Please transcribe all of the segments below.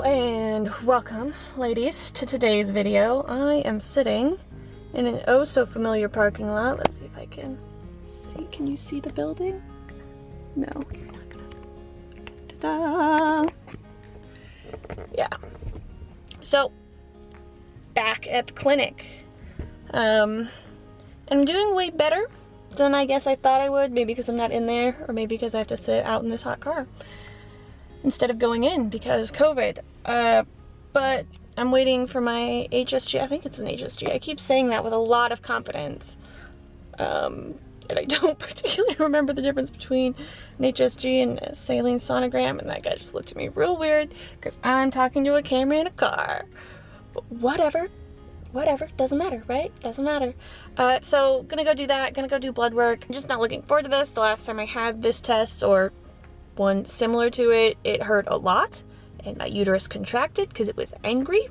and welcome, ladies, to today's video. I am sitting in an oh so familiar parking lot. Let's see if I can see. Can you see the building? No, you're not gonna. Ta-da! Yeah. So, back at the clinic. And I'm doing way better than I guess I thought I would. Maybe because I'm not in there, or maybe because I have to sit out in this hot car instead of going in because COVID. But I'm waiting for my HSG. I think it's an HSG. I keep saying that with a lot of confidence. And I don't particularly remember the difference between an HSG and a saline sonogram, and that guy just looked at me real weird because I'm talking to a camera in a car. But whatever, doesn't matter, right? Doesn't matter. So gonna go do that, gonna go do blood work. I'm just not looking forward to this. The last time I had this test, or one similar to it, it hurt a lot and my uterus contracted because it was angry.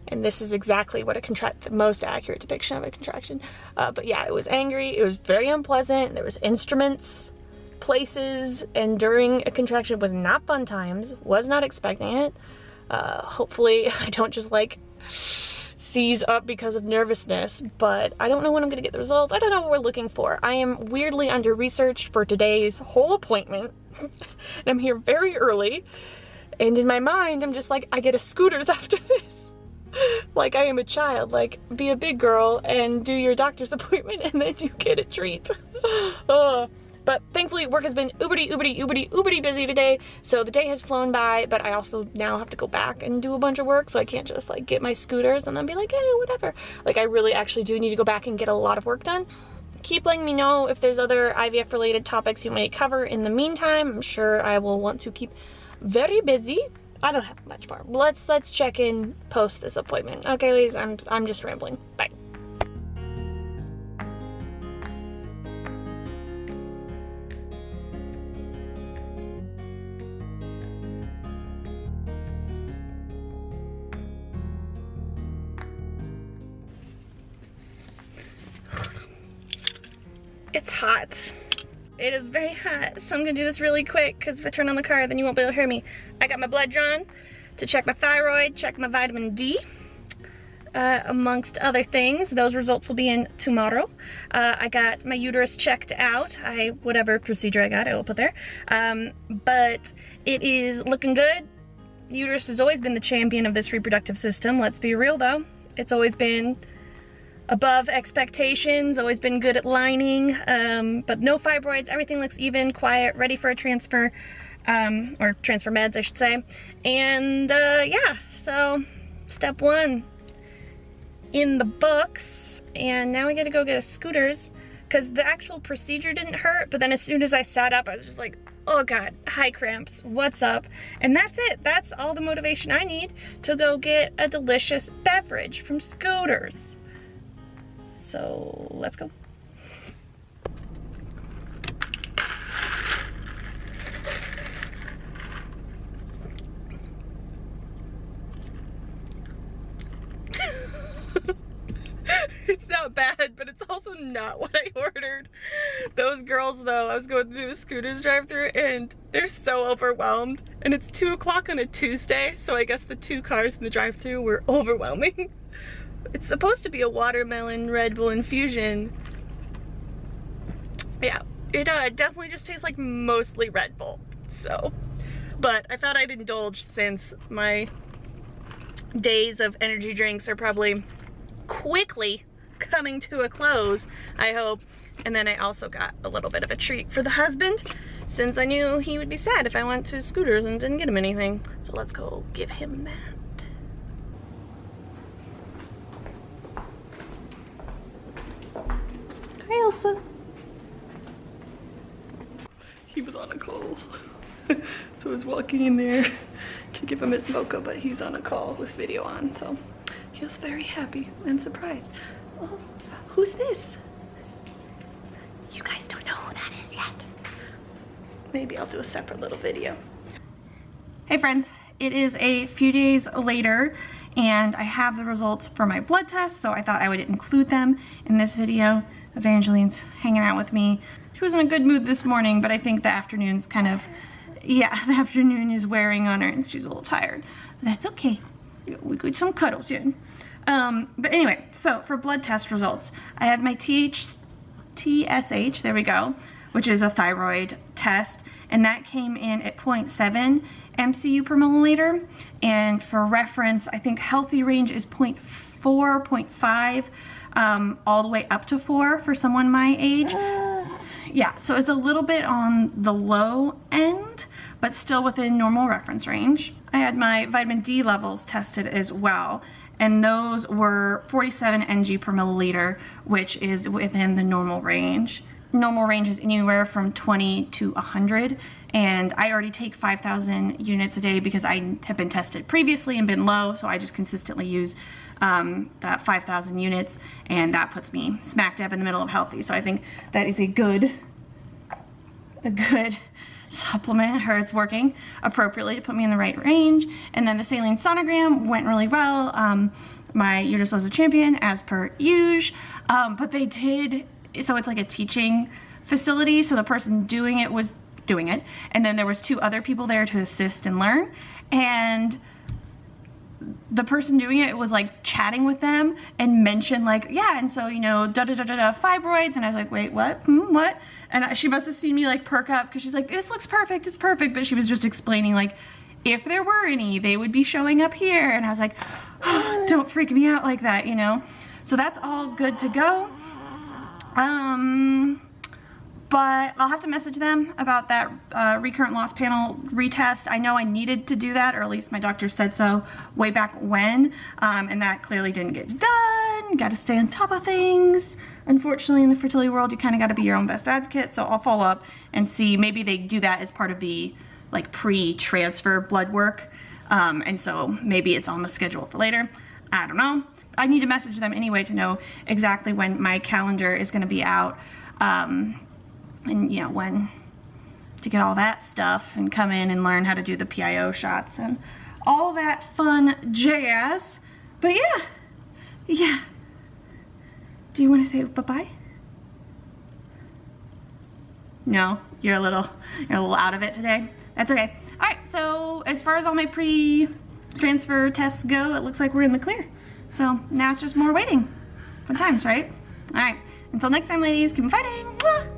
And this is exactly what the most accurate depiction of a contraction. But yeah, it was angry, it was very unpleasant, there was instruments, places, and during a contraction it was not fun times, was not expecting it. Hopefully I don't just like seize up because of nervousness, but I don't know when I'm gonna get the results. I don't know what we're looking for. I am weirdly under research for today's whole appointment. And I'm here very early, and in my mind I'm just like, I get a scooters after this. Like I am a child, like be a big girl and do your doctor's appointment and then you get a treat. But thankfully work has been uberty busy today, so the day has flown by, but I also now have to go back and do a bunch of work, so I can't just like get my scooters and then be like, hey, whatever. Like I really actually do need to go back and get a lot of work done. Keep letting me know if there's other IVF related topics you might cover in the meantime. I'm sure I will want to keep very busy. I don't have much more. Let's check in post this appointment. Okay, ladies, I'm just rambling. Bye. It's hot. It is very hot, so I'm gonna do this really quick because if I turn on the car, then you won't be able to hear me. I got my blood drawn to check my thyroid, check my vitamin D, amongst other things. Those results will be in tomorrow. I got my uterus checked out. Whatever procedure I got, I will put there. But it is looking good. Uterus has always been the champion of this reproductive system. Let's be real though. It's always been above expectations, always been good at lining, but no fibroids. Everything looks even, quiet, ready for a transfer, or transfer meds, I should say. And yeah, so step one in the books, and now we gotta go get a scooters because the actual procedure didn't hurt, but then as soon as I sat up, I was just like, oh God, high cramps, what's up? And that's it. That's all the motivation I need to go get a delicious beverage from Scooters. So let's go. It's not bad, but it's also not what I ordered. Those girls though, I was going through the Scooters drive-thru and they're so overwhelmed, and it's 2 o'clock on a Tuesday, so I guess the 2 cars in the drive-thru were overwhelming. It's supposed to be a watermelon Red Bull infusion. Yeah, it definitely just tastes like mostly Red Bull, so. But I thought I'd indulge since my days of energy drinks are probably quickly coming to a close, I hope. And then I also got a little bit of a treat for the husband, since I knew he would be sad if I went to Scooters and didn't get him anything. So let's go give him that. Hi, Elsa. He was on a call. So I was walking in there to give him his mocha, but he's on a call with video on, so he was very happy and surprised. Oh, who's this? You guys don't know who that is yet. Maybe I'll do a separate little video. Hey friends, it is a few days later and I have the results for my blood test, so I thought I would include them in this video. Evangeline's hanging out with me. She was in a good mood this morning, but I think the afternoon's kind of yeah, the afternoon is wearing on her and she's a little tired. But that's okay. We got some cuddles in. But anyway, so for blood test results, I had my TSH, there we go, which is a thyroid test, and that came in at 0.7 MCU per milliliter. And for reference, I think healthy range is 0.4, 0.5, all the way up to 4 for someone my age. Yeah, so it's a little bit on the low end, but still within normal reference range. I had my vitamin D levels tested as well, and those were 47 ng per milliliter, which is within the normal range. Normal range is anywhere from 20 to 100, and I already take 5,000 units a day because I have been tested previously and been low, so I just consistently use that 5,000 units, and that puts me smack dab in the middle of healthy. So I think that is a good supplement. It's working appropriately to put me in the right range. And then the saline sonogram went really well. My uterus was a champion as per usual, but they did, so it's like a teaching facility, so the person doing it was doing it, and then there was 2 other people there to assist and learn, and the person doing it was like chatting with them and mentioned like, yeah, and so, you know, fibroids, and I was like, wait, what? What? And she must have seen me like perk up because she's like, this looks perfect, it's perfect, but she was just explaining like, if there were any, they would be showing up here, and I was like, oh, don't freak me out like that, you know? So that's all good to go. But I'll have to message them about that recurrent loss panel retest. I know I needed to do that, or at least my doctor said so way back when, and that clearly didn't get done. Got to stay on top of things. Unfortunately, in the fertility world, you kind of got to be your own best advocate, so I'll follow up and see. Maybe they do that as part of the like pre-transfer blood work, and so maybe it's on the schedule for later. I don't know. I need to message them anyway to know exactly when my calendar is going to be out, and you know, when to get all that stuff and come in and learn how to do the PIO shots and all that fun jazz. But yeah. Do you want to say bye-bye? No, you're a little out of it today. That's okay. All right, so as far as all my pre-transfer tests go, it looks like we're in the clear. So now it's just more waiting. Fun times, right? All right, until next time, ladies, keep fighting. Mwah!